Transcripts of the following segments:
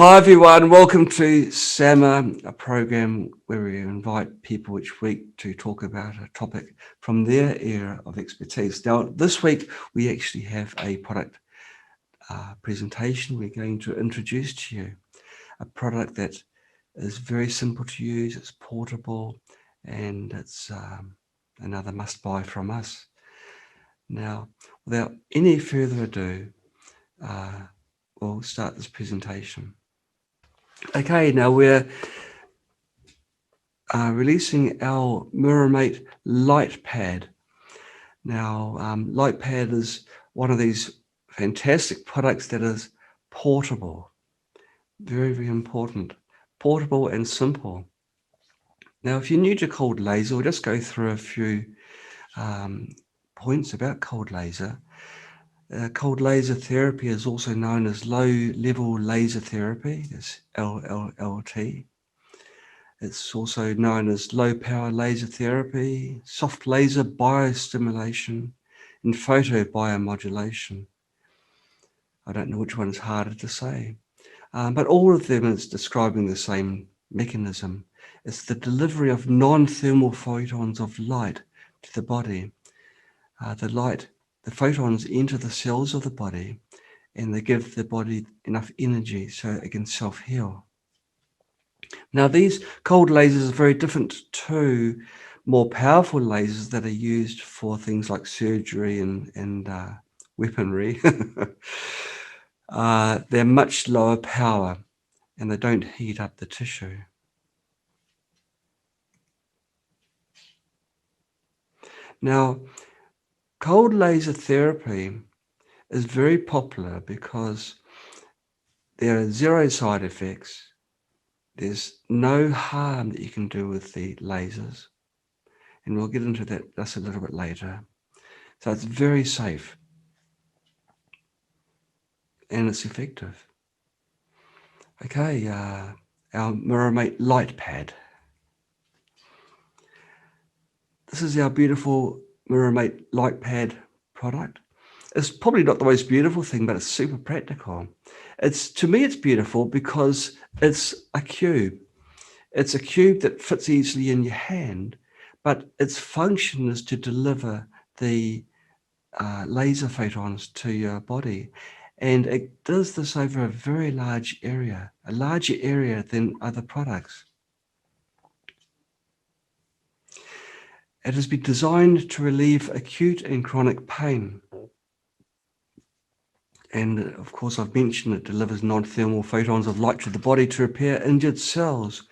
Hi everyone, welcome to SAMA, a program where we invite people each week to talk about a topic from their area of expertise. Now, this week we actually have a product presentation we're going to introduce to you. A product that is very simple to use, it's portable, and it's another must-buy from us. Now, without any further ado, we'll start this presentation. Okay, now we're releasing our MiraMate Light Pad. Now, Light Pad is one of these fantastic products that is portable. Very, very important. Portable and simple. Now, if you're new to cold laser, we'll just go through a few points about cold laser. Cold laser therapy is also known as low-level laser therapy, it's LLLT. It's also known as low-power laser therapy, soft laser biostimulation, and photobiomodulation. I don't know which one is harder to say, but all of them is describing the same mechanism. It's the delivery of non-thermal photons of light to the body. The photons enter the cells of the body and they give the body enough energy so it can self-heal. Now, these cold lasers are very different to more powerful lasers that are used for things like surgery and weaponry. They're much lower power and they don't heat up the tissue. Now, cold laser therapy is very popular because there are zero side effects. There's no harm that you can do with the lasers. And we'll get into that just a little bit later. So it's very safe. And it's effective. Okay, our MiraMate Light Pad. This is our beautiful MiraMate Light Pad product. It's probably not the most beautiful thing, but it's super practical. To me, it's beautiful because it's a cube. It's a cube that fits easily in your hand, but its function is to deliver the laser photons to your body. And it does this over a very large area, a larger area than other products. It has been designed to relieve acute and chronic pain. And of course, I've mentioned it delivers non-thermal photons of light to the body to repair injured cells.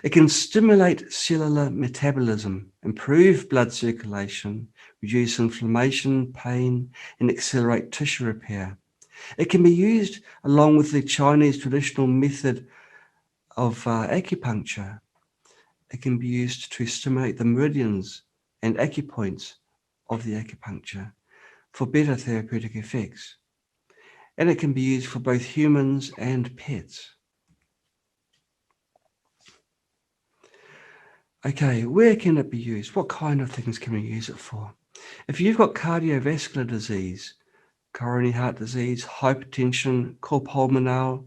It can stimulate cellular metabolism, improve blood circulation, reduce inflammation, pain, and accelerate tissue repair. It can be used along with the Chinese traditional method of acupuncture. It can be used to stimulate the meridians and acupoints of the acupuncture for better therapeutic effects. And it can be used for both humans and pets. Okay, where can it be used? What kind of things can we use it for? If you've got cardiovascular disease, coronary heart disease, hypertension, cor pulmonale,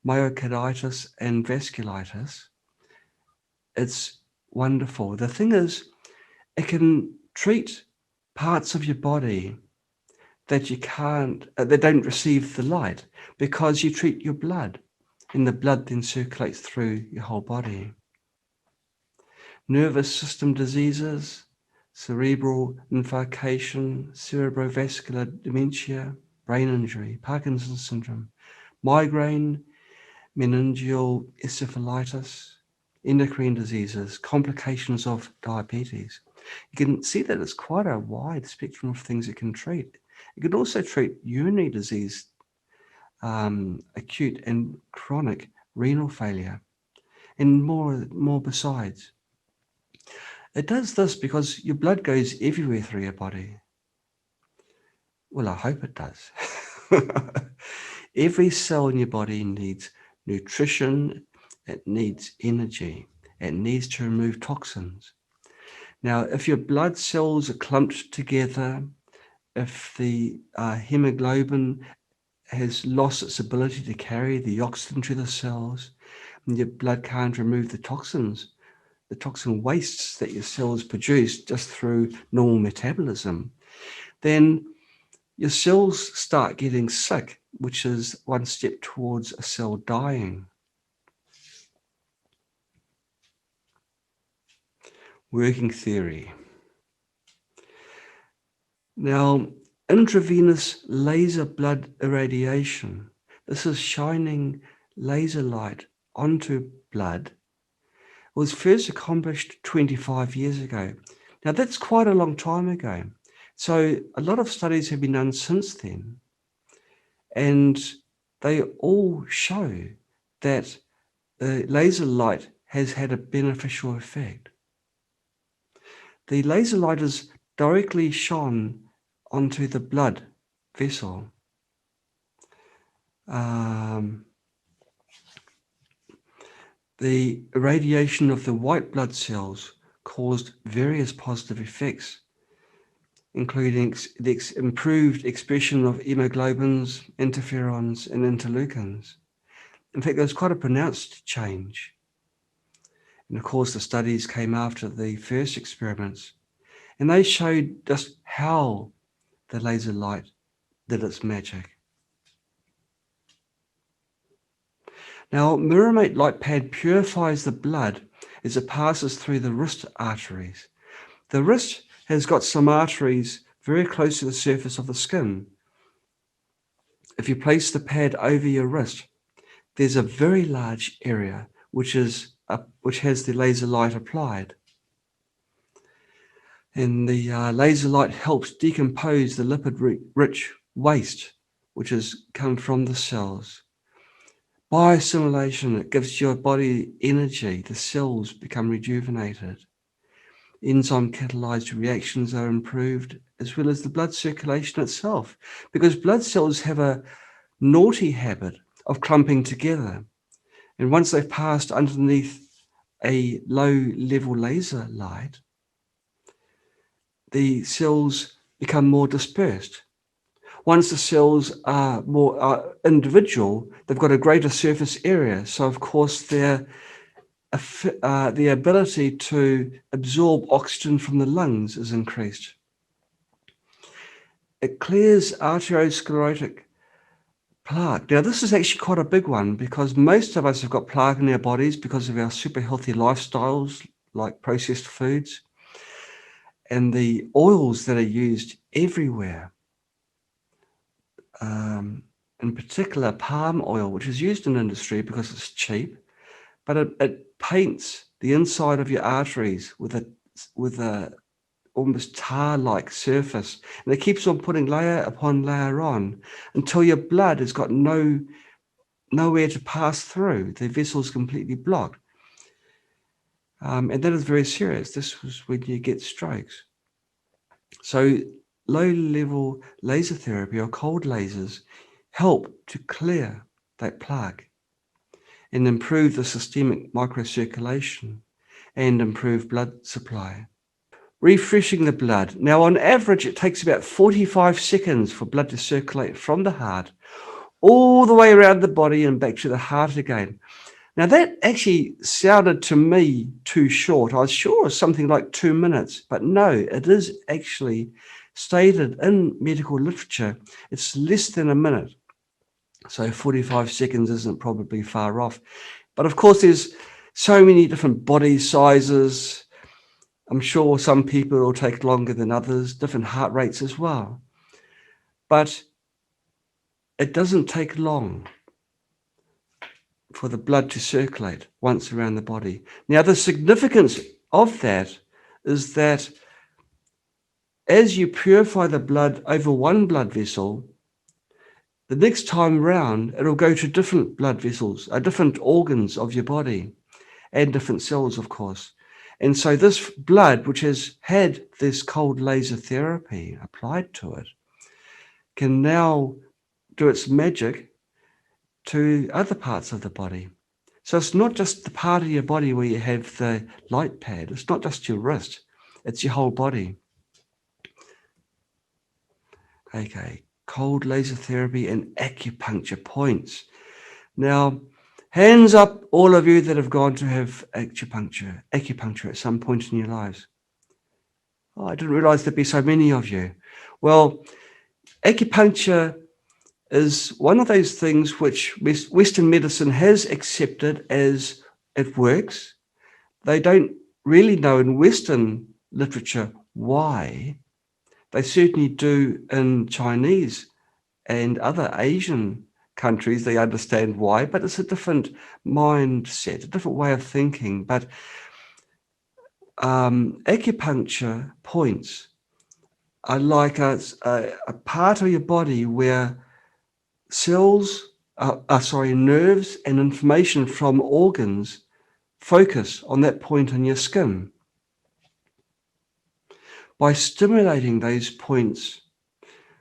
myocarditis, and vasculitis, it's wonderful. The thing is, it can treat parts of your body that you can't, that don't receive the light because you treat your blood and the blood then circulates through your whole body. Nervous system diseases, cerebral infarction, cerebrovascular dementia, brain injury, Parkinson's syndrome, migraine, meningeal encephalitis, endocrine diseases, complications of diabetes. You can see that it's quite a wide spectrum of things it can treat. It can also treat urinary disease, acute and chronic renal failure, and more besides. It does this because your blood goes everywhere through your body. Well, I hope it does. Every cell in your body needs nutrition, it needs energy, it needs to remove toxins. Now, if your blood cells are clumped together, if the hemoglobin has lost its ability to carry the oxygen to the cells, and your blood can't remove the toxins, the toxin wastes that your cells produce just through normal metabolism, then your cells start getting sick, which is one step towards a cell dying. Working theory. Now, intravenous laser blood irradiation. This is shining laser light onto blood. Was first accomplished 25 years ago. Now, that's quite a long time ago. So a lot of studies have been done since then, and they all show that the laser light has had a beneficial effect. The laser light is directly shone onto the blood vessel. The irradiation of the white blood cells caused various positive effects, including the improved expression of hemoglobins, interferons, and interleukins. In fact, there was quite a pronounced change. And of course, the studies came after the first experiments, and they showed just how the laser light did its magic. Now, MiraMate Light Pad purifies the blood as it passes through the wrist arteries. The wrist has got some arteries very close to the surface of the skin. If you place the pad over your wrist, there's a very large area which has the laser light applied. And the laser light helps decompose the lipid-rich waste which has come from the cells. Bioassimilation, it gives your body energy. The cells become rejuvenated. Enzyme catalyzed reactions are improved, as well as the blood circulation itself, because blood cells have a naughty habit of clumping together. And once they've passed underneath a low-level laser light, the cells become more dispersed. Once the cells are more individual, they've got a greater surface area. So, of course, the ability to absorb oxygen from the lungs is increased. It clears arteriosclerotic plaque. Now, this is actually quite a big one because most of us have got plaque in our bodies because of our super healthy lifestyles, like processed foods, and the oils that are used everywhere. In particular, palm oil, which is used in industry because it's cheap, but it paints the inside of your arteries with a almost tar-like surface, and it keeps on putting layer upon layer on until your blood has got nowhere to pass through. The vessel's completely blocked, and that is very serious. This was when you get strokes. So low-level laser therapy or cold lasers help to clear that plaque and improve the systemic microcirculation and improve blood supply. Refreshing the blood. Now, on average, it takes about 45 seconds for blood to circulate from the heart all the way around the body and back to the heart again. Now, that actually sounded to me too short. I was sure it was something like 2 minutes, but no, it is actually stated in medical literature, it's less than a minute. So 45 seconds isn't probably far off. But of course, there's so many different body sizes. I'm sure some people will take longer than others, different heart rates as well. But it doesn't take long for the blood to circulate once around the body. Now, the significance of that is that as you purify the blood over one blood vessel, the next time round, it'll go to different blood vessels, different organs of your body, and different cells, of course. And so this blood, which has had this cold laser therapy applied to it, can now do its magic to other parts of the body. So it's not just the part of your body where you have the light pad. It's not just your wrist. It's your whole body. Okay. cold laser therapy, and acupuncture points. Now, hands up all of you that have gone to have acupuncture at some point in your lives. Oh, I didn't realize there'd be so many of you. Well, acupuncture is one of those things which Western medicine has accepted as it works. They don't really know in Western literature why. They certainly do in Chinese and other Asian countries. They understand why, but it's a different mindset, a different way of thinking. But acupuncture points are like a part of your body where nerves and information from organs focus on that point on your skin. By stimulating those points,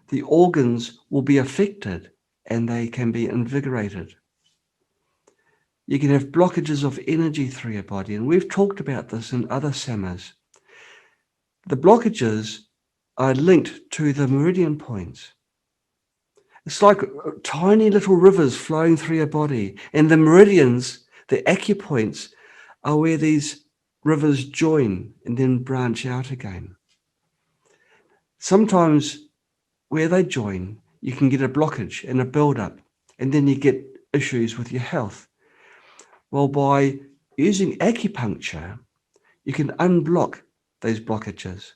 the organs will be affected and they can be invigorated. You can have blockages of energy through your body, and we've talked about this in other samas. The blockages are linked to the meridian points. It's like tiny little rivers flowing through your body, and the meridians, the acupoints, are where these rivers join and then branch out again. Sometimes where they join, you can get a blockage and a build-up, and then you get issues with your health. Well, by using acupuncture, you can unblock those blockages.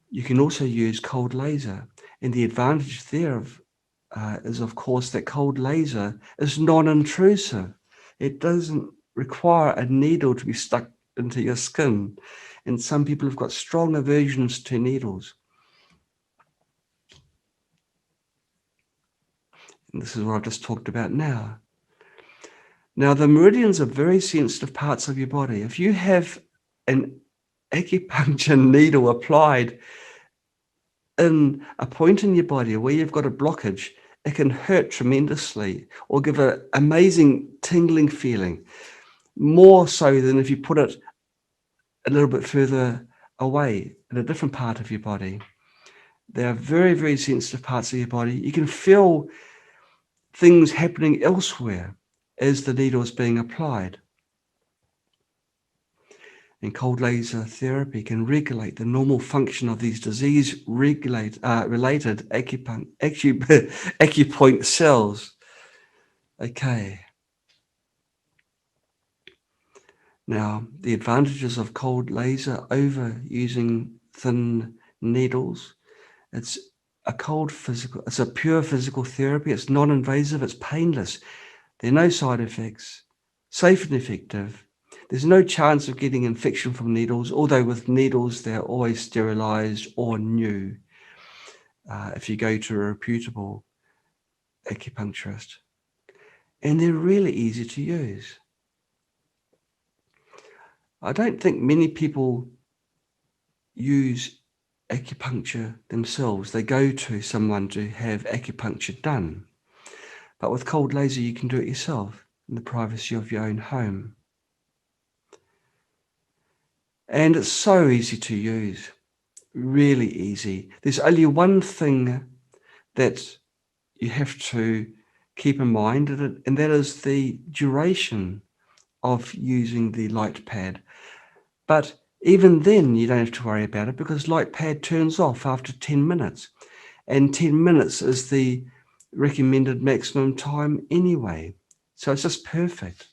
You can also use cold laser, and the advantage there is, of course, that cold laser is non-intrusive. It doesn't require a needle to be stuck into your skin, and some people have got strong aversions to needles. And this is what I've just talked about now. Now, the meridians are very sensitive parts of your body. If you have an acupuncture needle applied in a point in your body where you've got a blockage, it can hurt tremendously or give an amazing tingling feeling, more so than if you put it a little bit further away in a different part of your body. They are very, very sensitive parts of your body. You can feel things happening elsewhere as the needle is being applied. And cold laser therapy can regulate the normal function of these disease-related acupoint cells. Okay. Now, the advantages of cold laser over using thin needles. It's a pure physical therapy. It's non-invasive. It's painless. There are no side effects. Safe and effective. There's no chance of getting infection from needles, although with needles, they're always sterilized or new if you go to a reputable acupuncturist. And they're really easy to use. I don't think many people use acupuncture themselves. They go to someone to have acupuncture done. But with cold laser, you can do it yourself in the privacy of your own home. And it's so easy to use, really easy. There's only one thing that you have to keep in mind, and that is the duration of using the light pad. But even then, you don't have to worry about it because light pad turns off after 10 minutes. And 10 minutes is the recommended maximum time anyway. So it's just perfect.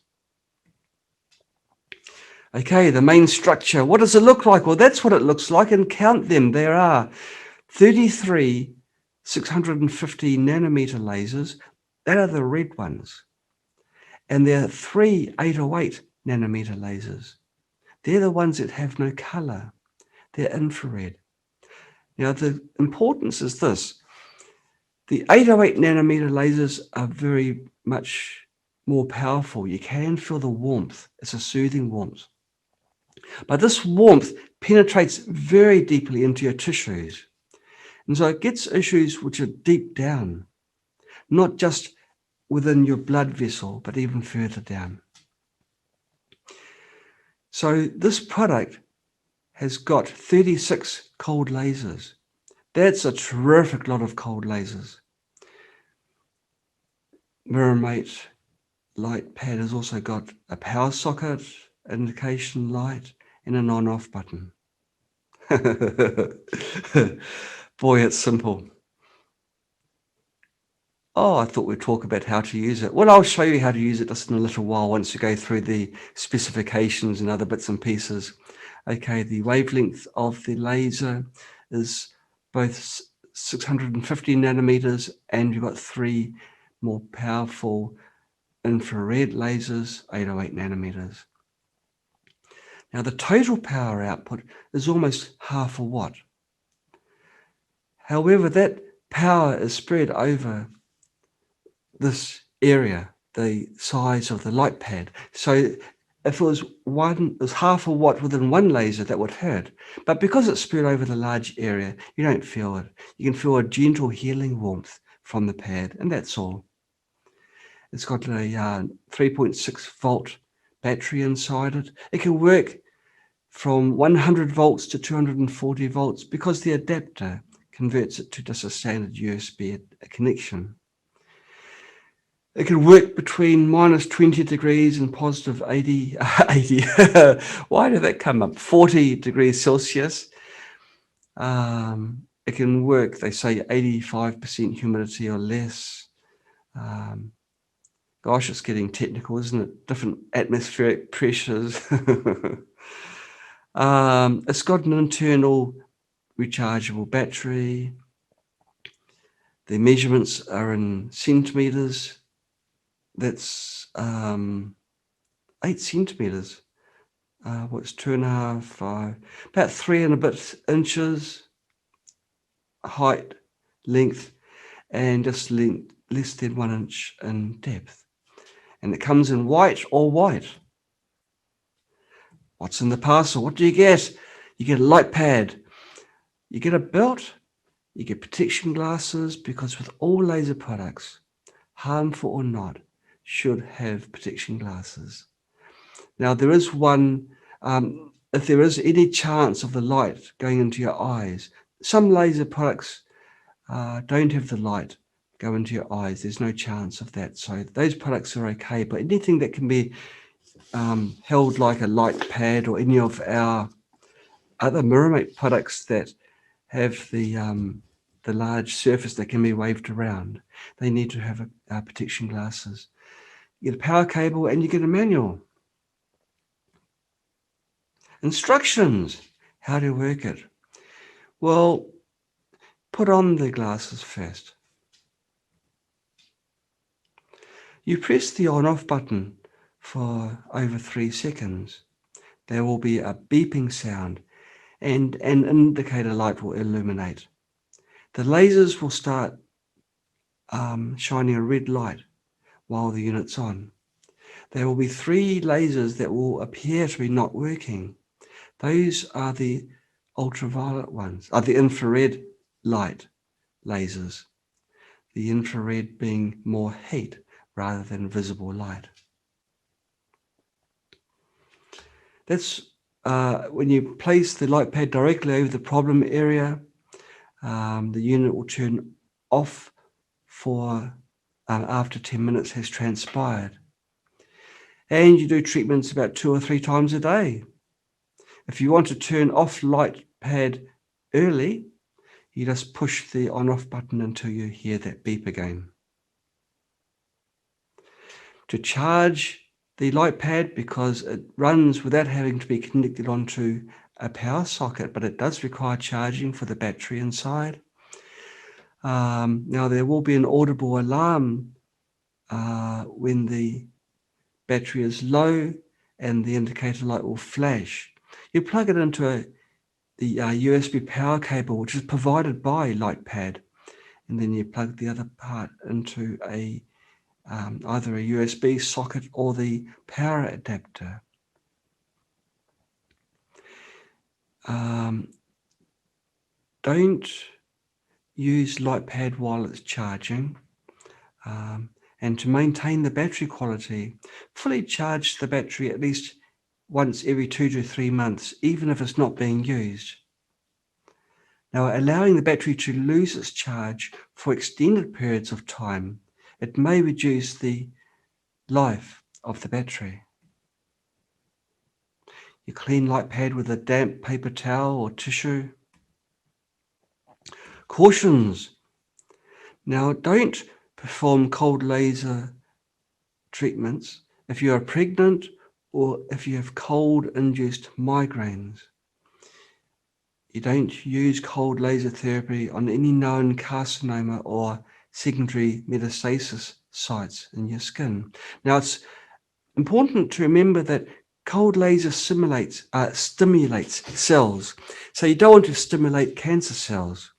Okay, the main structure. What does it look like? Well, that's what it looks like, and count them. There are 33 650 nanometer lasers. That are the red ones. And there are 3 808 nanometer lasers. They're the ones that have no color. They're infrared. Now, the importance is this. The 808 nanometer lasers are very much more powerful. You can feel the warmth. It's a soothing warmth. But this warmth penetrates very deeply into your tissues. And so it gets issues which are deep down, not just within your blood vessel, but even further down. So this product has got 36 cold lasers That's a terrific lot of cold lasers. MiraMate Light Pad has also got a power socket, indication light, and an on-off button. Boy, it's simple. Oh, I thought we'd talk about how to use it. Well, I'll show you how to use it just in a little while once you go through the specifications and other bits and pieces. Okay, the wavelength of the laser is both 650 nanometers, and you've got 3 more powerful infrared lasers, 808 nanometers. Now, the total power output is almost half a watt. However, that power is spread over this area, the size of the light pad. So if it was half a watt within one laser, that would hurt. But because it's spread over the large area, you don't feel it. You can feel a gentle healing warmth from the pad, and that's all. It's got a 3.6 volt battery inside it. It can work from 100 volts to 240 volts because the adapter converts it to just a standard USB connection. It can work between minus 20 degrees and positive 80. Why did that come up? 40 degrees Celsius. It can work, they say, 85% humidity or less. Gosh, it's getting technical, isn't it? Different atmospheric pressures. It's got an internal rechargeable battery. The measurements are in centimeters. That's 8 centimeters. What's 2.5, 5, about 3 and a bit inches height, length, and just less than 1 inch in depth. And it comes in white or white. What's in the parcel? What do you get? You get a light pad. You get a belt. You get protection glasses, because with all laser products, harmful or not, should have protection glasses. Now, there is one, if there is any chance of the light going into your eyes, some laser products don't have the light go into your eyes. There's no chance of that. So those products are okay, but anything that can be held like a light pad, or any of our other MiraMate products that have the large surface that can be waved around, they need to have protection glasses. You get a power cable and you get a manual. Instructions, how to work it. Well, put on the glasses first. You press the on-off button for over 3 seconds. There will be a beeping sound and an indicator light will illuminate. The lasers will start shining a red light while the unit's on. There will be 3 lasers that will appear to be not working. Those are the ultraviolet ones, are the infrared light lasers. The infrared being more heat rather than visible light. That's when you place the light pad directly over the problem area, the unit will turn off for after 10 minutes has transpired. And you do treatments about 2 or 3 times a day. If you want to turn off light pad early, you just push the on-off button until you hear that beep again. To charge the light pad, because it runs without having to be connected onto a power socket, but it does require charging for the battery inside. Now there will be an audible alarm when the battery is low, and the indicator light will flash. You plug it into the USB power cable, which is provided by light pad, and then you plug the other part into either a USB socket or the power adapter. Don't use light pad while it's charging. And to maintain the battery quality, fully charge the battery at least once every 2 to 3 months, even if it's not being used. Now, allowing the battery to lose its charge for extended periods of time, it may reduce the life of the battery. You clean light pad with a damp paper towel or tissue. Cautions. Now, don't perform cold laser treatments if you are pregnant or if you have cold-induced migraines. You don't use cold laser therapy on any known carcinoma or secondary metastasis sites in your skin. Now, it's important to remember that cold laser stimulates cells. So you don't want to stimulate cancer cells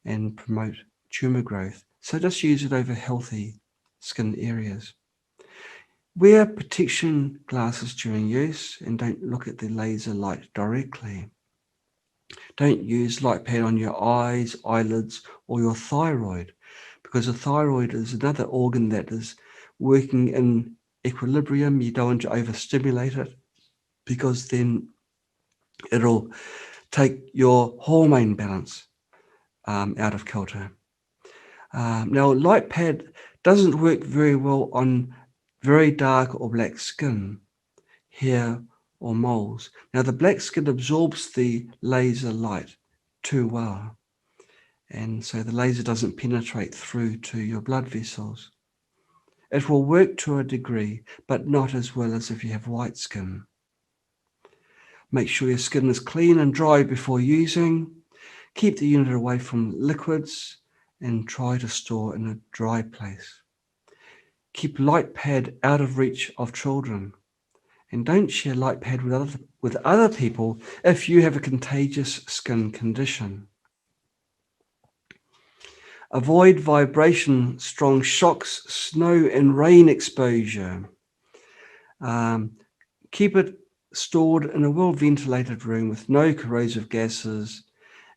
and promote tumor growth. So just use it over healthy skin areas. Wear protection glasses during use and don't look at the laser light directly. Don't use light pad on your eyes, eyelids, or your thyroid, because the thyroid is another organ that is working in equilibrium. You don't want to overstimulate it, because then it'll take your hormone balance out of kilter. Now, light pad doesn't work very well on very dark or black skin, hair, or moles. Now, the black skin absorbs the laser light too well, and so the laser doesn't penetrate through to your blood vessels. It will work to a degree, but not as well as if you have white skin. Make sure your skin is clean and dry before using. Keep the unit away from liquids and try to store in a dry place. Keep light pad out of reach of children. And don't share light pad with other people if you have a contagious skin condition. Avoid vibration, strong shocks, snow and rain exposure. Keep it stored in a well-ventilated room with no corrosive gases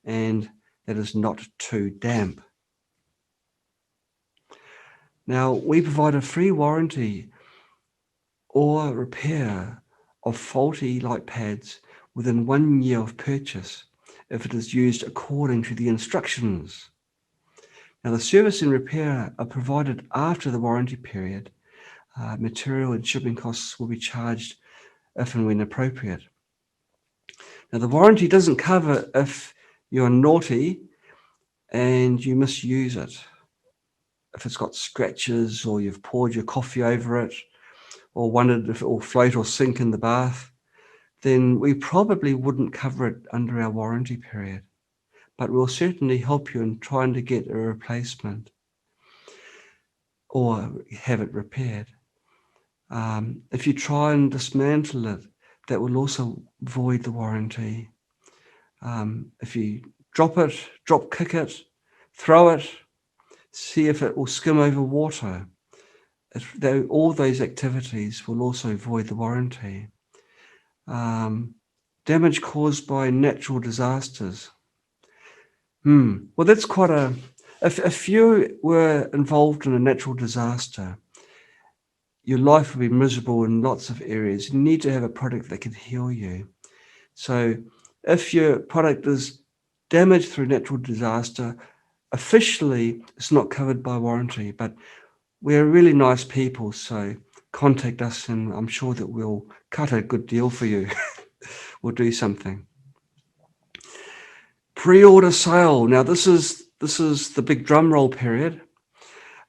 and that is not too damp. Now, we provide a free warranty or repair of faulty light pads within 1 year of purchase if it is used according to the instructions. Now, the service and repair are provided after the warranty period. Material and shipping costs will be charged if and when appropriate. Now, the warranty doesn't cover if you're naughty and you misuse it. If it's got scratches or you've poured your coffee over it or wondered if it will float or sink in the bath, then we probably wouldn't cover it under our warranty period. But we'll certainly help you in trying to get a replacement or have it repaired. If you try and dismantle it, that will also void the warranty. If you drop kick it, throw it, see if it will skim over water. All those activities will also void the warranty. Damage caused by natural disasters. Well, that's quite if you were involved in a natural disaster, your life would be miserable in lots of areas. You need to have a product that can heal you. So if your product is damaged through natural disaster, officially it's not covered by warranty, but we're really nice people, so contact us and I'm sure that we'll cut a good deal for you. We'll do something. Pre-order sale. Now this is the big drum roll period.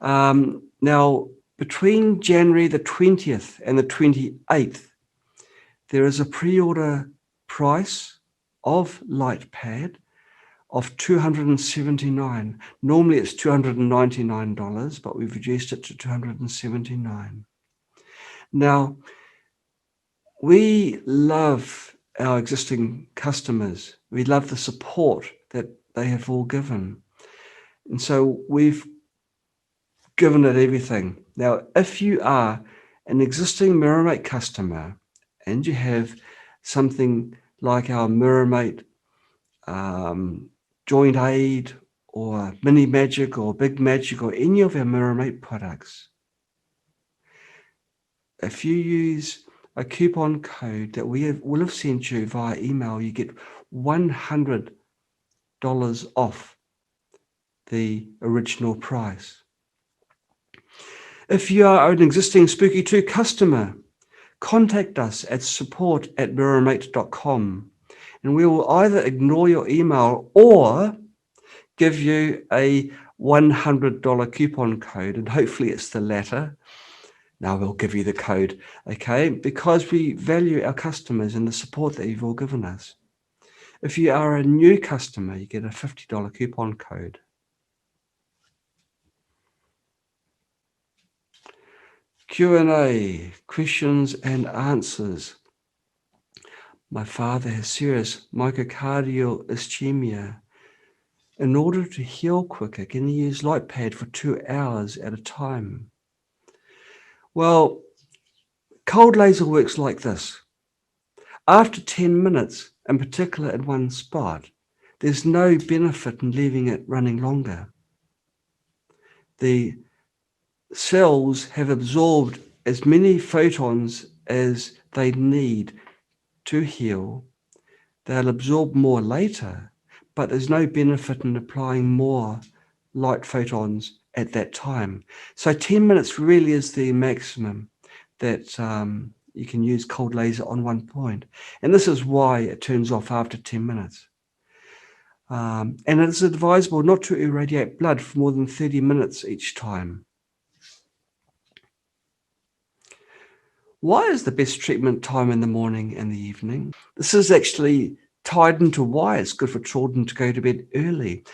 Now between January the 20th and the 28th, there is a pre-order price of light pad of $279. Normally it's $299, but we've reduced it to $279. Now, we love our existing customers. We love the support that they have all given. And so we've given it everything. Now, if you are an existing MiraMate customer and you have something like our MiraMate Joint Aid or Mini Magic or Big Magic or any of our MiraMate products, if you use a coupon code that will have sent you via email, you get $100 off the original price. If you are an existing Spooky 2 customer, contact us at support@miramate.com and we will either ignore your email or give you a $100 coupon code, and hopefully it's the latter. Now we'll give you the code, okay? Because we value our customers and the support that you've all given us. If you are a new customer, you get a $50 coupon code. Q&A, questions and answers. My father has serious myocardial ischemia. In order to heal quicker, can he use Light Pad for 2 hours at a time? Well, cold laser works like this. After 10 minutes, in particular in one spot, there's no benefit in leaving it running longer. The cells have absorbed as many photons as they need to heal. They'll absorb more later, but there's no benefit in applying more light photons at that time. So 10 minutes really is the maximum that you can use cold laser on one point. And this is why it turns off after 10 minutes. And it's advisable not to irradiate blood for more than 30 minutes each time. Why is the best treatment time in the morning and the evening? This is actually tied into why it's good for children to go to bed early.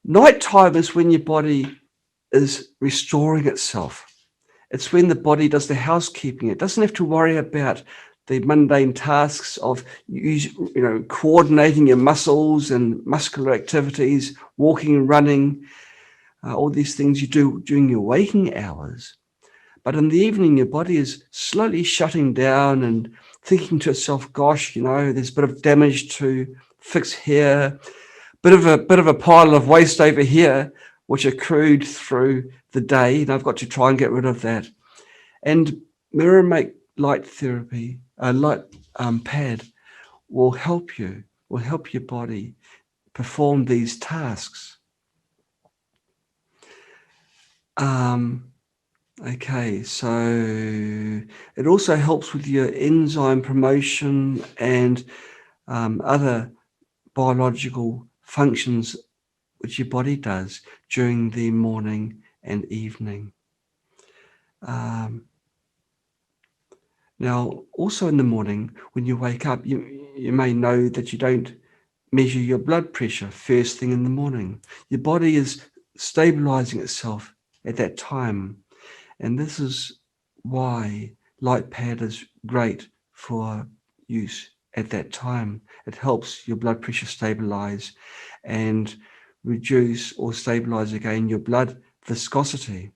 Nighttime is when your body is restoring itself. It's when the body does the housekeeping. It doesn't have to worry about the mundane tasks of coordinating your muscles and muscular activities, walking and running, all these things you do during your waking hours. But in the evening, your body is slowly shutting down and thinking to itself, gosh, there's a bit of damage to fix here, bit of a pile of waste over here, which accrued through the day, and I've got to try and get rid of that. And MiraMate Light Therapy, Light Pad will help your body perform these tasks. Okay, so it also helps with your enzyme promotion and other biological functions which your body does during the morning and evening. Now, also in the morning, when you wake up, you may know that you don't measure your blood pressure first thing in the morning. Your body is stabilizing itself at that time. And this is why Light Pad is great for use at that time. It helps your blood pressure stabilize and reduce or stabilize again your blood viscosity.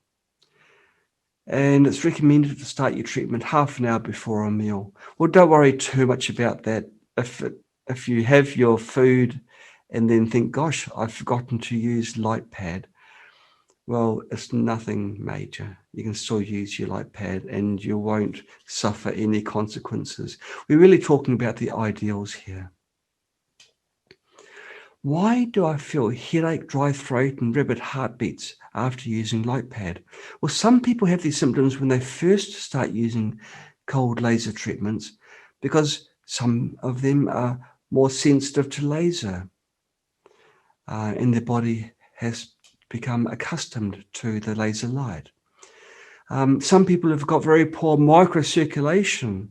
And it's recommended to start your treatment half an hour before a meal. Well, don't worry too much about that. If you have your food and then think, gosh, I've forgotten to use Light Pad, well, it's nothing major. You can still use your Light Pad and you won't suffer any consequences. We're really talking about the ideals here. Why do I feel headache, dry throat, and rapid heartbeats after using Light Pad? Well, some people have these symptoms when they first start using cold laser treatments because some of them are more sensitive to laser and their body has become accustomed to the laser light. Some people have got very poor microcirculation.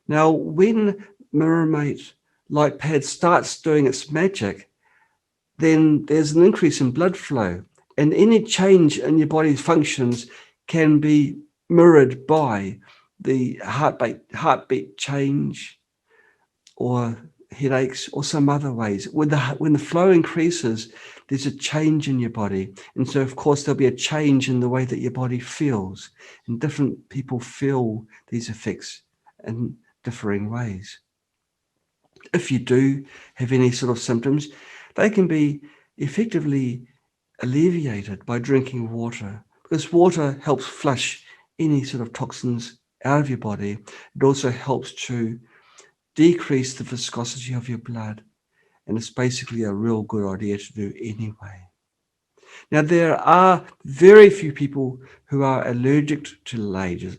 Now, when MiraMate Light Pad starts doing its magic, then there's an increase in blood flow, and any change in your body's functions can be mirrored by the heartbeat change or headaches or some other ways. When the flow increases, there's a change in your body. And so, of course, there'll be a change in the way that your body feels. And different people feel these effects in differing ways. If you do have any sort of symptoms, they can be effectively alleviated by drinking water, because water helps flush any sort of toxins out of your body. It also helps to decrease the viscosity of your blood and it's basically a real good idea to do anyway. Now, there are very few people who are allergic to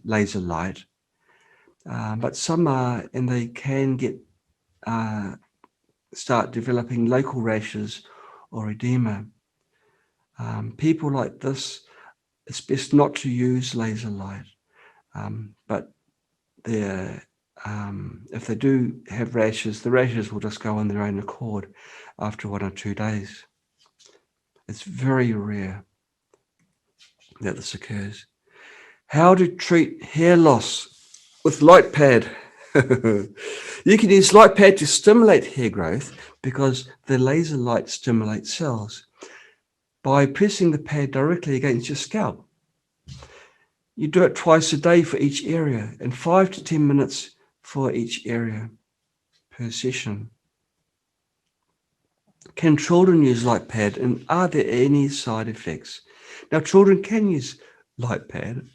laser light, but some are, and they can start developing local rashes or edema. People like this, it's best not to use laser light, but if they do have rashes, the rashes will just go on their own accord after 1 or 2 days. It's very rare that this occurs. How to treat hair loss with Light Pad. You can use Light Pad to stimulate hair growth because the laser light stimulates cells by pressing the pad directly against your scalp. You do it twice a day for each area and 5 to 10 minutes for each area per session. Can children use Light Pad, and are there any side effects? Now, children can use Light Pad,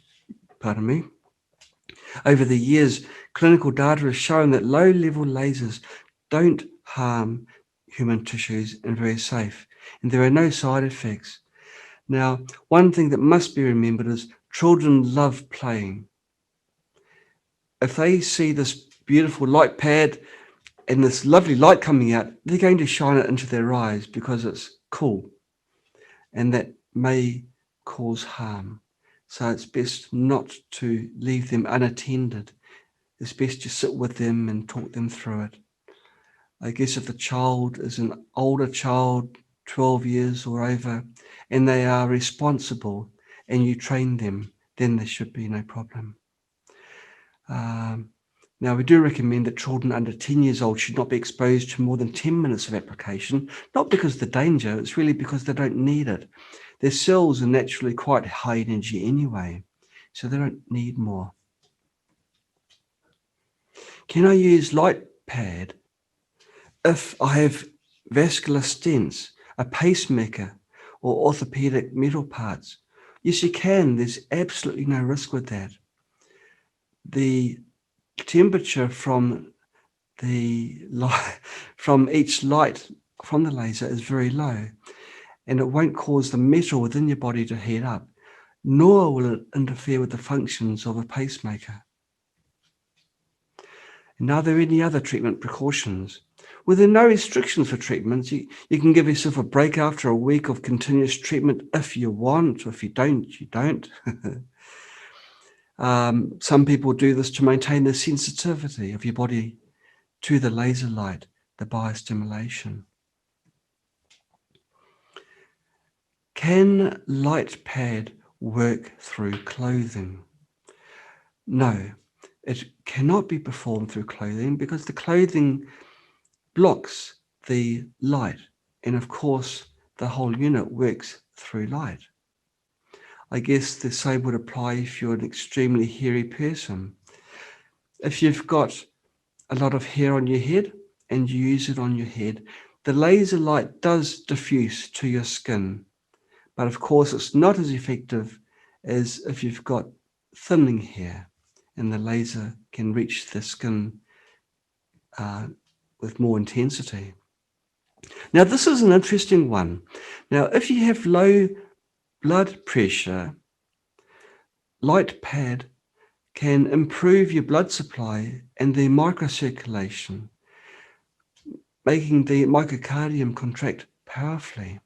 Over the years, clinical data has shown that low-level lasers don't harm human tissues and are very safe, and there are no side effects. Now, one thing that must be remembered is children love playing. If they see this beautiful Light Pad and this lovely light coming out, they're going to shine it into their eyes because it's cool, and that may cause harm. So it's best not to leave them unattended. It's best to sit with them and talk them through it. I guess if the child is an older child, 12 years or over, and they are responsible and you train them, then there should be no problem. Now, we do recommend that children under 10 years old should not be exposed to more than 10 minutes of application, not because of the danger, it's really because they don't need it. Their cells are naturally quite high energy anyway, so they don't need more. Can I use Light Pad if I have vascular stents, a pacemaker, or orthopedic metal parts? Yes, you can. There's absolutely no risk with that. The temperature from each light from the laser is very low, and it won't cause the metal within your body to heat up, nor will it interfere with the functions of a pacemaker. And are there any other treatment precautions? Well, there are no restrictions for treatments. You can give yourself a break after a week of continuous treatment if you want, or if you don't, you don't. Some people do this to maintain the sensitivity of your body to the laser light, the biostimulation. Can Light Pad work through clothing? No, it cannot be performed through clothing because the clothing blocks the light, and of course the whole unit works through light. I guess the same would apply if you're an extremely hairy person. If you've got a lot of hair on your head and you use it on your head, the laser light does diffuse to your skin, but of course it's not as effective as if you've got thinning hair, and the laser can reach the skin with more intensity. Now, this is an interesting one. Now, if you have low blood pressure, Light Pad can improve your blood supply and the microcirculation, making the myocardium contract powerfully.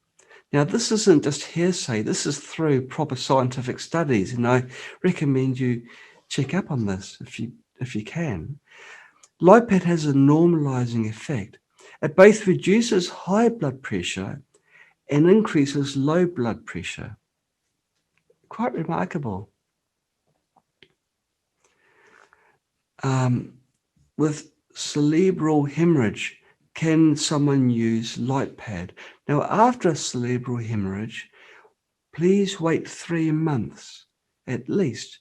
Now, this isn't just hearsay. This is through proper scientific studies, and I recommend you check up on this if you can. Light Pad has a normalizing effect. It both reduces high blood pressure and increases low blood pressure. Quite remarkable. With cerebral hemorrhage, can someone use Light Pad? Now, after a cerebral hemorrhage, please wait 3 months at least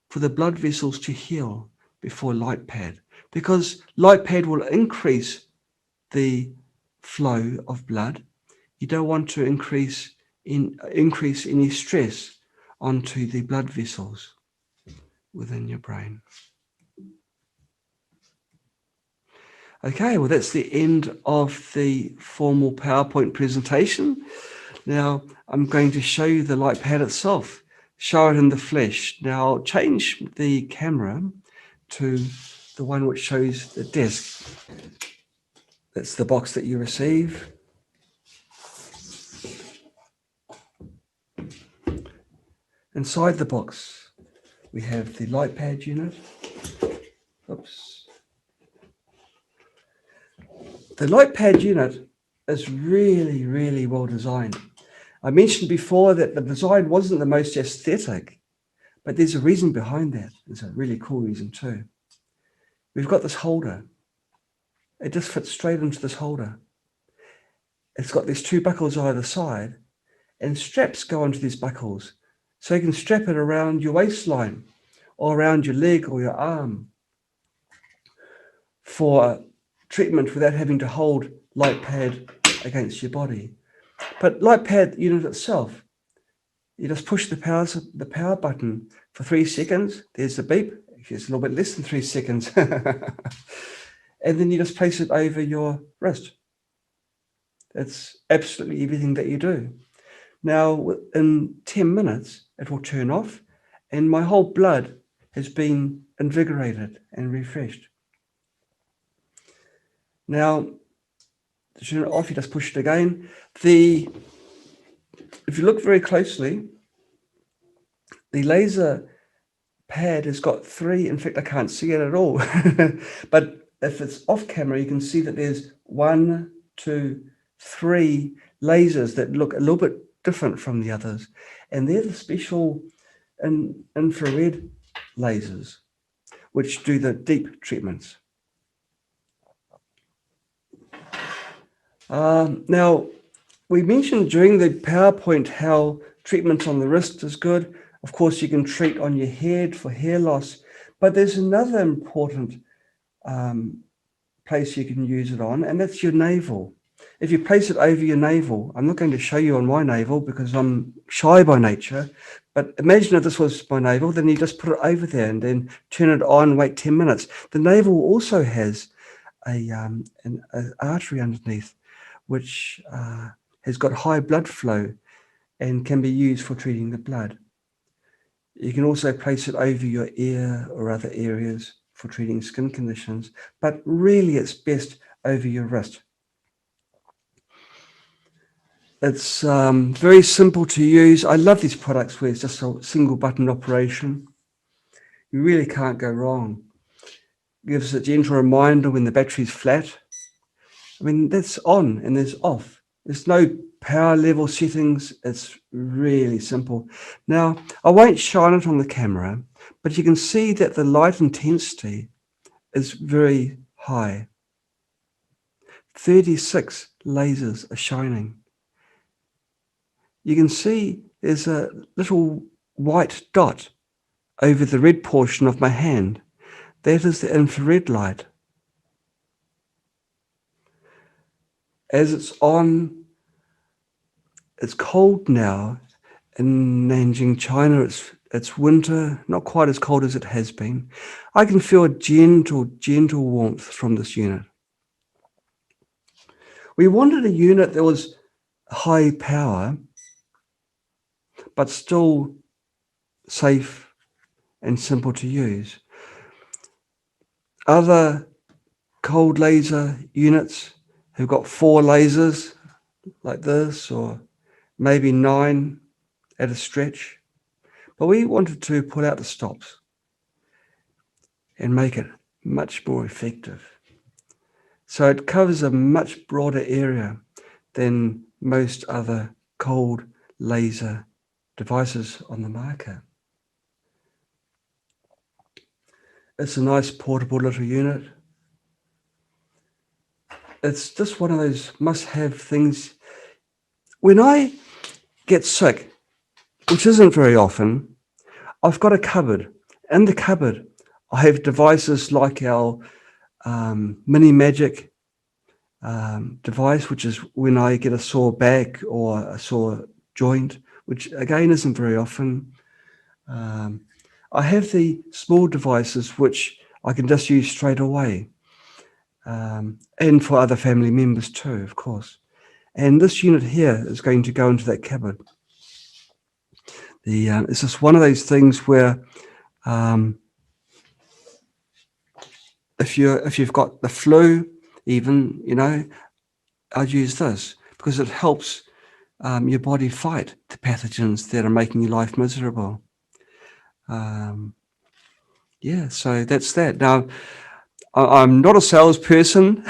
for the blood vessels to heal before Light Pad, because Light Pad will increase the flow of blood. You don't want to increase any stress onto the blood vessels within your brain. Okay, well, that's the end of the formal PowerPoint presentation. Now, I'm going to show you the light pad itself, show it in the flesh. Now, I'll change the camera to the one which shows the desk. That's the box that you receive. Inside the box, we have the light pad unit. Oops. The light pad unit is really, really well designed. I mentioned before that the design wasn't the most aesthetic, but there's a reason behind that. There's a really cool reason too. We've got this holder. It just fits straight into this holder. It's got these two buckles either side, and straps go onto these buckles. So you can strap it around your waistline or around your leg or your arm for treatment without having to hold light pad against your body. But light pad unit itself, you just push the power button for 3 seconds. There's the beep. It's a little bit less than 3 seconds. And then you just place it over your wrist. That's absolutely everything that you do. Now, in 10 minutes, it will turn off, and my whole blood has been invigorated and refreshed. Now, to turn it off, you just push it again. If you look very closely, the laser pad has got 3, in fact, I can't see it at all, but if it's off camera, you can see that there's 1, 2, 3 lasers that look a little bit different from the others, and they're the special infrared lasers which do the deep treatments. Now, we mentioned during the PowerPoint how treatment on the wrist is good. Of course, you can treat on your head for hair loss, but there's another important place you can use it on, and that's your navel. If you place it over your navel, I'm not going to show you on my navel because I'm shy by nature, but imagine if this was my navel, then you just put it over there and then turn it on, wait 10 minutes. The navel also has an artery underneath, which has got high blood flow and can be used for treating the blood. You can also place it over your ear or other areas for treating skin conditions, but really it's best over your wrist. It's very simple to use. I love these products where it's just a single button operation. You really can't go wrong. Gives a gentle reminder when the battery's flat. I mean, that's on and there's off. There's no power level settings. It's really simple. Now, I won't shine it on the camera, but you can see that the light intensity is very high. 36 lasers are shining. You can see there's a little white dot over the red portion of my hand. That is the infrared light. As it's on, it's cold now in Nanjing, China. It's winter, not quite as cold as it has been. I can feel a gentle warmth from this unit. We wanted a unit that was high power, but still safe and simple to use. Other cold laser units have got 4 lasers like this, or maybe 9 at a stretch. But we wanted to pull out the stops and make it much more effective. So it covers a much broader area than most other cold laser devices on the market. It's a nice portable little unit. It's just one of those must-have things. When I get sick, which isn't very often, I've got a cupboard. In the cupboard, I have devices like our mini magic device, which is when I get a sore back or a sore joint, which again isn't very often. I have the small devices which I can just use straight away. and for other family members too, of course. And this unit here is going to go into that cupboard. It's just one of those things where if you've got the flu, even, you know, I'd use this because it helps your body fight the pathogens that are making your life miserable. Yeah, so that's that. Now, I'm not a salesperson.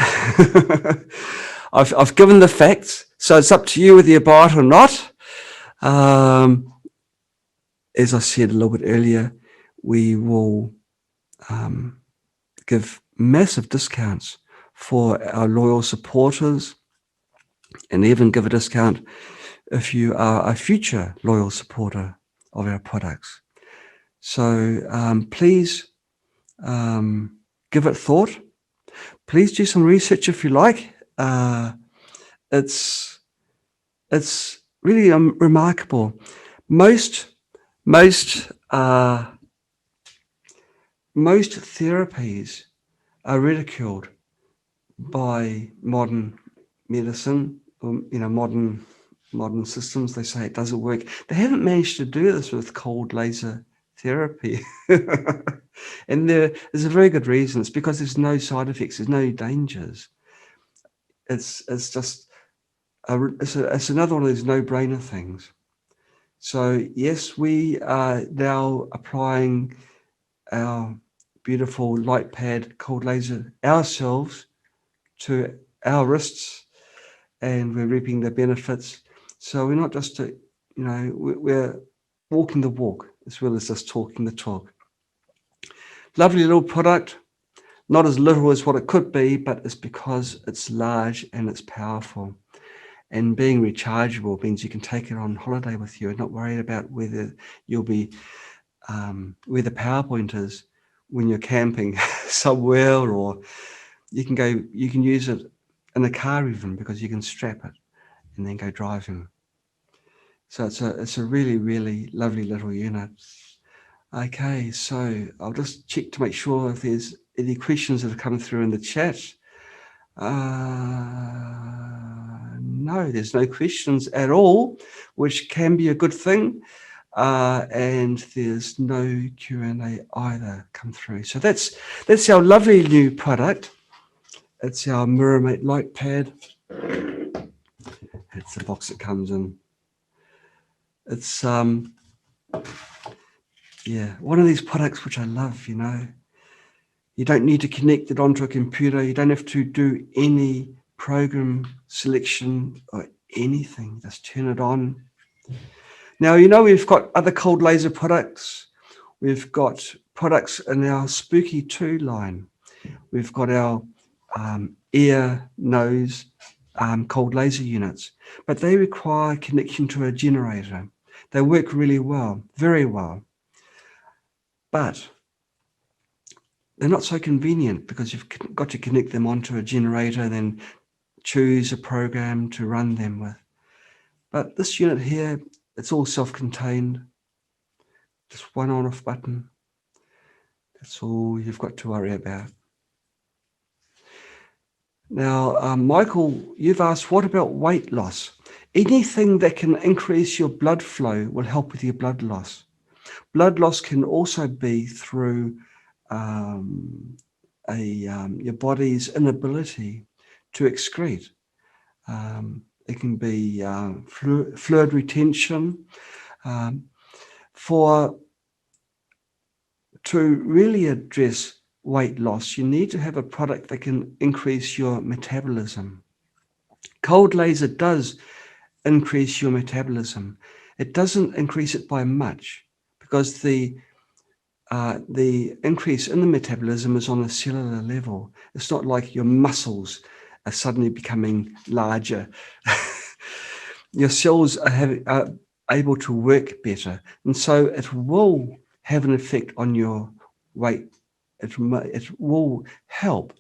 I've given the facts, so it's up to you whether you buy it or not. As I said a little bit earlier, we will give massive discounts for our loyal supporters, and even give a discount if you are a future loyal supporter of our products. So please give it thought. Please do some research if you like. It's really remarkable. Most therapies are ridiculed by modern medicine, or, you know, modern systems. They say it doesn't work. They haven't managed to do this with cold laser therapy. And there's a very good reason. It's because there's no side effects, there's no dangers. It's just it's another one of these no-brainer things. So yes, we are now applying our beautiful light pad cold laser ourselves to our wrists, and we're reaping the benefits. So we're not just we're walking the walk as well as just talking the talk. Lovely little product, not as little as what it could be, but it's because it's large and it's powerful. And being rechargeable means you can take it on holiday with you and not worried about whether you'll be where the power point is when you're camping somewhere, or you can use it in a car even, because you can strap it and then go driving. So it's a really, really lovely little unit. Okay, so I'll just check to make sure if there's any questions that have come through in the chat. No, there's no questions at all, which can be a good thing. And there's no Q&A either come through. So that's our lovely new product. It's our MiraMate Light Pad. It's the box it comes in. It's yeah, one of these products which I love, you know. You don't need to connect it onto a computer. You don't have to do any program selection or anything. Just turn it on. Now, you know, we've got other cold laser products. We've got products in our Spooky 2 line. We've got our ear, nose, cold laser units, but they require connection to a generator. They work really well, very well, but they're not so convenient because you've got to connect them onto a generator and then choose a program to run them with. But this unit here, it's all self-contained. Just one on-off button. That's all you've got to worry about. Now, Michael, you've asked, what about weight loss? Anything that can increase your blood flow will help with your blood loss. Blood loss can also be through your body's inability to excrete. It can be fluid retention. To really address weight loss, you need to have a product that can increase your metabolism. Cold laser does increase your metabolism. It doesn't increase it by much, because the increase in the metabolism is on a cellular level. It's not like your muscles are suddenly becoming larger. Your cells are able to work better, and so it will have an effect on your weight. It will help,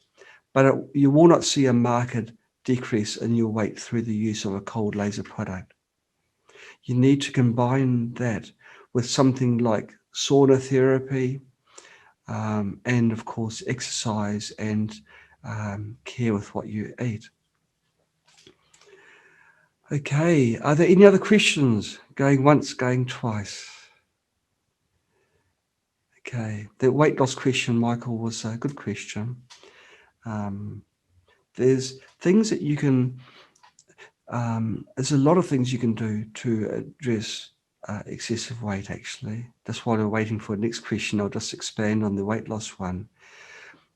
but you will not see a marked decrease in your weight through the use of a cold laser product. You need to combine that with something like sauna therapy, and of course exercise and care with what you eat. Okay, are there any other questions? Going once, going twice. Okay, the weight loss question, Michael, was a good question. There's things that you can, there's a lot of things you can do to address excessive weight, actually. That's why we're waiting for the next question. I'll just expand on the weight loss one.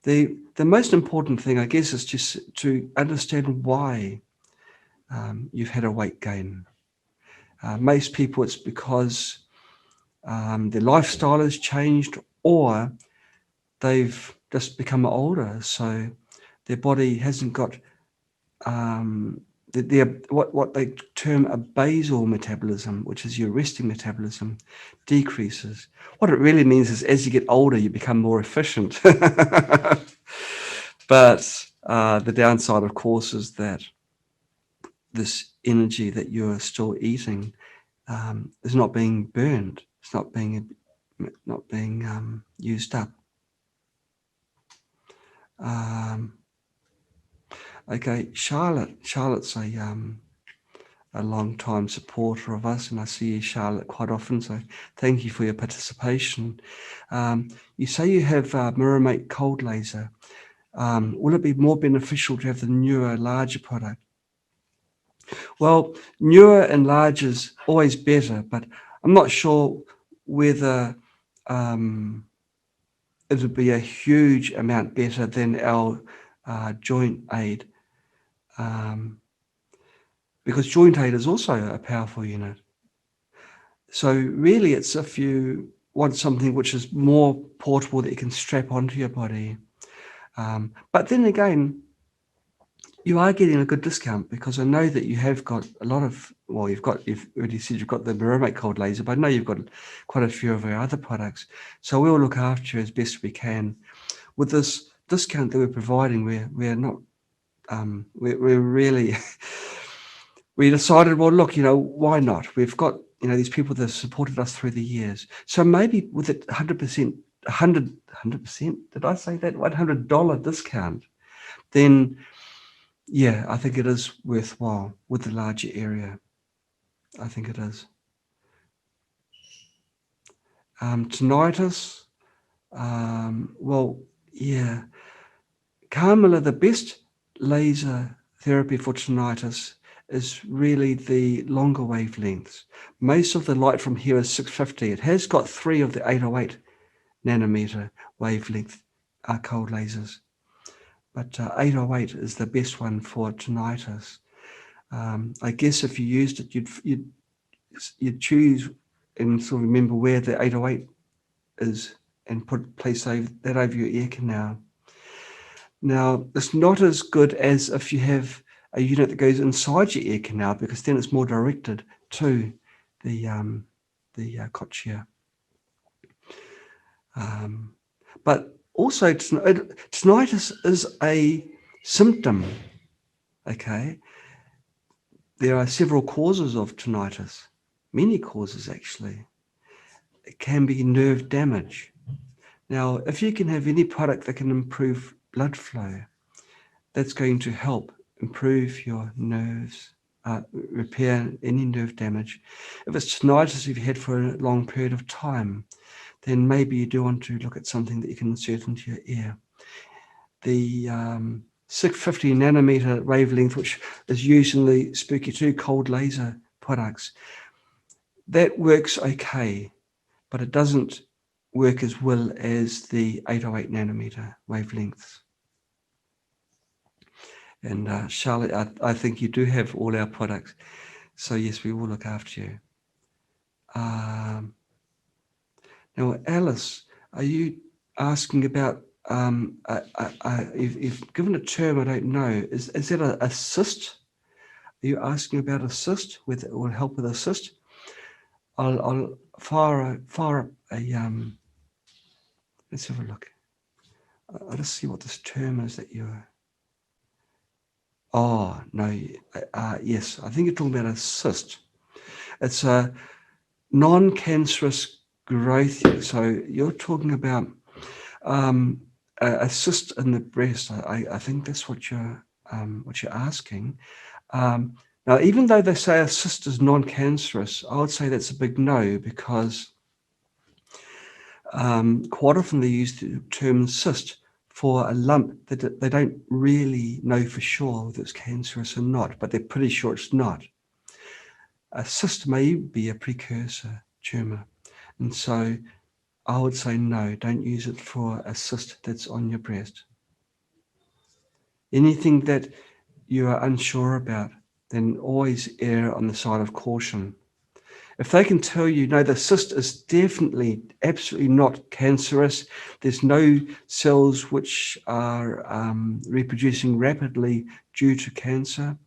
The most important thing, I guess, is just to understand why you've had a weight gain. Most people, it's because their lifestyle has changed, or they've just become older, so their body hasn't got what they term a basal metabolism, which is your resting metabolism, decreases. What it really means is as you get older, you become more efficient. But the downside, of course, is that this energy that you're still eating is not being burned. It's not being used up. Okay, Charlotte's a long-time supporter of us, and I see Charlotte quite often, so thank you for your participation. You say you have MiraMate cold laser. Will it be more beneficial to have the newer, larger product? Well, newer and larger is always better, but I'm not sure whether it would be a huge amount better than our joint aid, because joint aid is also a powerful unit. So really, it's if you want something which is more portable that you can strap onto your body. But then again, you are getting a good discount, because I know that you have got a lot of, well, you've already said you've got the MiraMate cold laser, but I know you've got quite a few of our other products. So we'll look after you as best we can. With this discount that we're providing, we're not, we're really, we decided, well, look, why not? We've got, these people that have supported us through the years. So maybe with it 100%, 100%, did I say that? $100 discount, then yeah, I think it is worthwhile with the larger area. I think it is. Tinnitus, well, yeah. Carmela, the best laser therapy for tinnitus is really the longer wavelengths. Most of the light from here is 650. It has got 3 of the 808 nanometer wavelength cold lasers, but 808 is the best one for tinnitus. I guess if you used it, you'd choose and sort of remember where the 808 is and place that over your ear canal. Now, it's not as good as if you have a unit that goes inside your ear canal, because then it's more directed to the cochlea. But also, tinnitus is a symptom. Okay, there are several causes of tinnitus, many causes actually. It can be nerve damage. Now, if you can have any product that can improve blood flow, that's going to help improve your nerves, repair any nerve damage. If it's tinnitus you've had for a long period of time, then maybe you do want to look at something that you can insert into your ear. The 650 nanometer wavelength, which is used in the Spooky 2 cold laser products, that works okay, but it doesn't work as well as the 808 nanometer wavelengths. And Charlotte, I think you do have all our products. So yes, we will look after you. Now, Alice, are you asking about, you've given a term I don't know. Is that a cyst? Are you asking about a cyst? Whether it will help with a cyst? I'll fire up a, let's have a look. I'll just see what this term is that you're... Oh, no, yes, I think you're talking about a cyst. It's a non-cancerous growth. So you're talking about a cyst in the breast. I think that's what you're asking. Now, even though they say a cyst is non-cancerous, I would say that's a big no, because quite often they use the term cyst for a lump that they don't really know for sure whether it's cancerous or not, but they're pretty sure it's not. A cyst may be a precursor tumor, and so I would say no, don't use it for a cyst that's on your breast. Anything that you are unsure about, then always err on the side of caution. If they can tell you, no, the cyst is definitely, absolutely not cancerous, there's no cells which are reproducing rapidly due to cancer,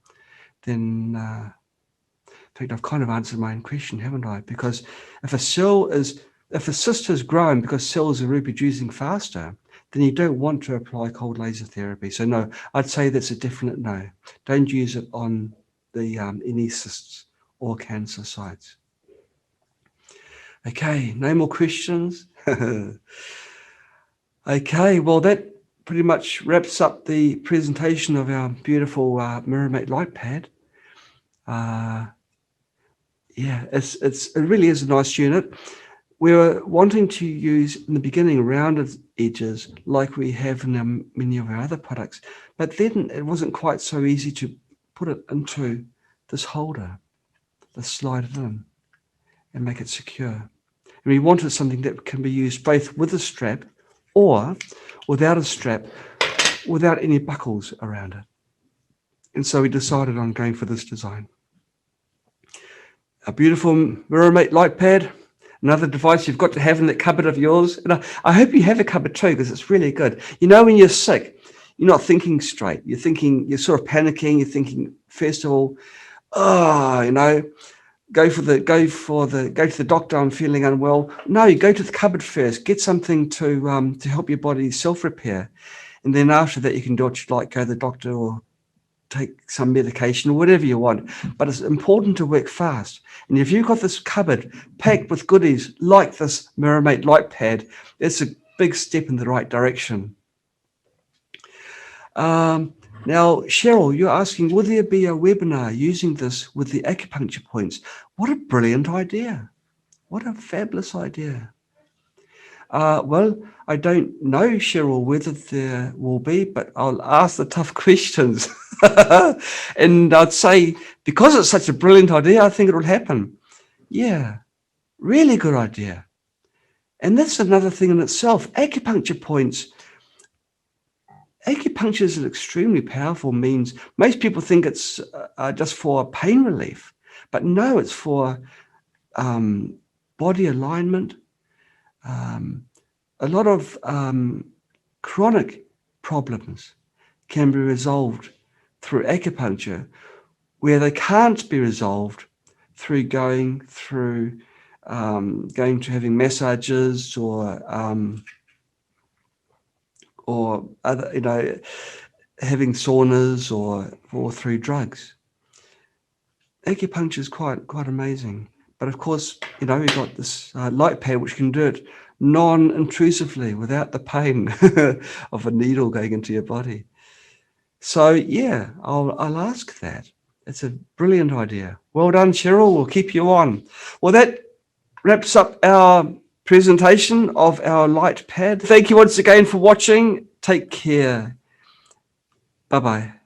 then, in fact, I've kind of answered my own question, haven't I? Because if a cyst has grown because cells are reproducing faster, then you don't want to apply cold laser therapy. So no, I'd say that's a definite no. Don't use it on the any cysts or cancer sites. Okay, no more questions. Okay, well, that pretty much wraps up the presentation of our beautiful MiraMate Light Pad. Yeah, it really is a nice unit. We were wanting to use in the beginning rounded edges like we have in many of our other products, but then it wasn't quite so easy to put it into this holder, to slide it in and make it secure. And we wanted something that can be used both with a strap or without a strap, without any buckles around it. And so we decided on going for this design. A beautiful MiraMate Light Pad, another device you've got to have in that cupboard of yours. And I hope you have a cupboard too, because it's really good. You know, when you're sick, you're not thinking straight. You're sort of panicking. You're thinking, first of all, go to the doctor, I'm feeling unwell. No, you go to the cupboard first, get something to help your body self-repair. And then after that, you can do what you like, go to the doctor or take some medication or whatever you want. But it's important to work fast. And if you've got this cupboard packed with goodies like this MiraMate Light Pad, it's a big step in the right direction. Now, Cheryl, you're asking, will there be a webinar using this with the acupuncture points? What a brilliant idea. What a fabulous idea. Well, I don't know, Cheryl, whether there will be, but I'll ask the tough questions. And I'd say, because it's such a brilliant idea, I think it will happen. Yeah, really good idea. And that's another thing in itself. Acupuncture points. Acupuncture is an extremely powerful means. Most people think it's just for pain relief, but no, it's for body alignment. A lot of chronic problems can be resolved through acupuncture, where they can't be resolved through going to having massages or other, having saunas or through drugs. Acupuncture is quite amazing. But of course, we've got this light pad which can do it non-intrusively without the pain of a needle going into your body. So yeah, I'll ask that. It's a brilliant idea. Well done, Cheryl. We'll keep you on. Well, that wraps up our presentation of our light pad. Thank you once again for watching. Take care. Bye-bye.